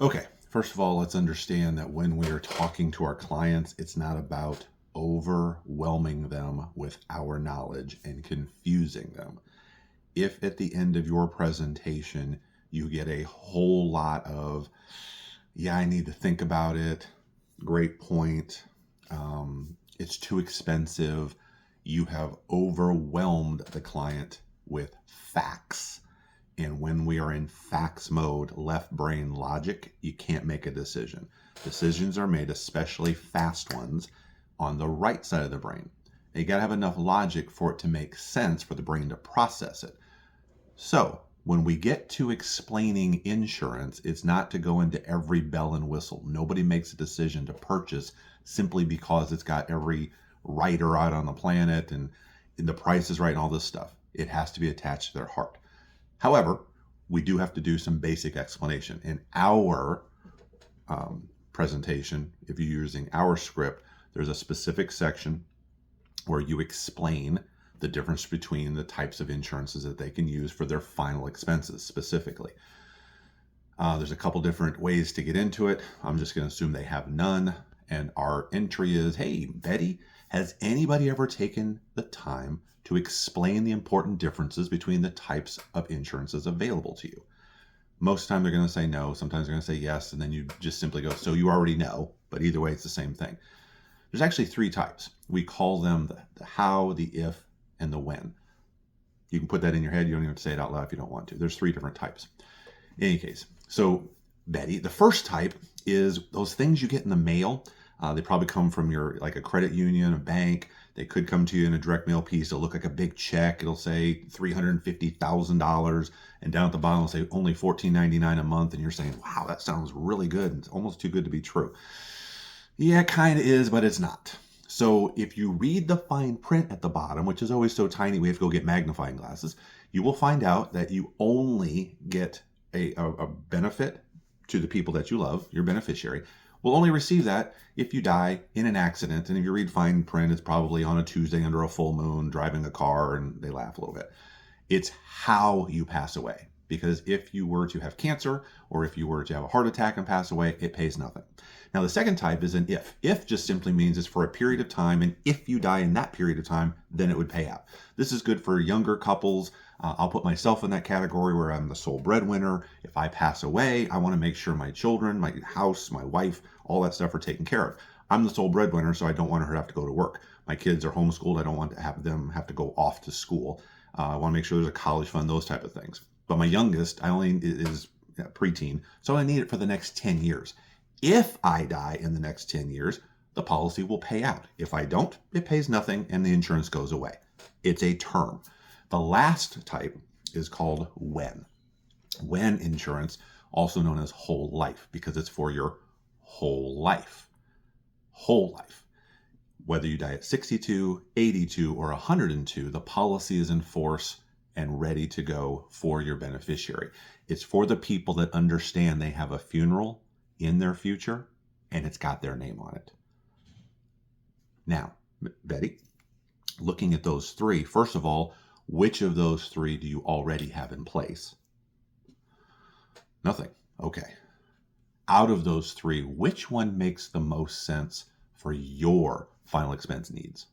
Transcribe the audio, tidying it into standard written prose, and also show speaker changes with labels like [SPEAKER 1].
[SPEAKER 1] Okay, first of all, let's understand that when we are talking to our clients, it's not about overwhelming them with our knowledge and confusing them. If at the end of your presentation you get a whole lot of, yeah, I need to think about it, great point, it's too expensive, you have overwhelmed the client with facts. And when we are in facts mode, left brain logic, you can't make a decision. Decisions are made, especially fast ones, on the right side of the brain. You got to have enough logic for it to make sense for the brain to process it. So when we get to explaining insurance, it's not to go into every bell and whistle. Nobody makes a decision to purchase simply because it's got every writer out on the planet and the price is right and all this stuff. It has to be attached to their heart. However, we do have to do some basic explanation. In our presentation, if you're using our script, there's a specific section where you explain the difference between the types of insurances that they can use for their final expenses specifically. There's a couple different ways to get into it. I'm just going to assume they have none. And our entry is, hey, Betty, has anybody ever taken the time to explain the important differences between the types of insurances available to you? Most of the time they're going to say no. Sometimes they're going to say yes. And then you just simply go, so you already know. But either way, it's the same thing. There's actually three types. We call them the how, the if, and the when. You can put that in your head. You don't even have to say it out loud if you don't want to. There's three different types. In any case, so Betty, the first type is those things you get in the mail. They probably come from like a credit union, a bank. They could come to you in a direct mail piece. It'll look like a big check. It'll say $350,000. And down at the bottom, it'll say only $14.99 a month. And you're saying, wow, that sounds really good. It's almost too good to be true. Yeah, it kind of is, but it's not. So if you read the fine print at the bottom, which is always so tiny, we have to go get magnifying glasses, you will find out that you only get a benefit to the people that you love, your beneficiary, will only receive that if you die in an accident. And if you read fine print, it's probably on a Tuesday under a full moon, driving a car, and they laugh a little bit. It's how you pass away. Because if you were to have cancer or if you were to have a heart attack and pass away, it pays nothing. Now, the second type is an if. If just simply means it's for a period of time, and if you die in that period of time, then it would pay out. This is good for younger couples. I'll put myself in that category where I'm the sole breadwinner. If I pass away, I want to make sure my children, my house, my wife, all that stuff are taken care of. I'm the sole breadwinner, so I don't want her to have to go to work. My kids are homeschooled. I don't want to have them have to go off to school. I want to make sure there's a college fund, those type of things. But my youngest, I only is preteen, so I need it for the next 10 years. If I die in the next 10 years, the policy will pay out. If I don't, it pays nothing and the insurance goes away. It's a term. The last type is called when. When insurance, also known as whole life, because it's for your whole life. Whole life. Whether you die at 62, 82, or 102, the policy is in force and ready to go for your beneficiary. It's for the people that understand they have a funeral in their future and it's got their name on it. Now, Betty, looking at those three, first of all, which of those three do you already have in place? Nothing. Okay. Out of those three, which one makes the most sense for your final expense needs?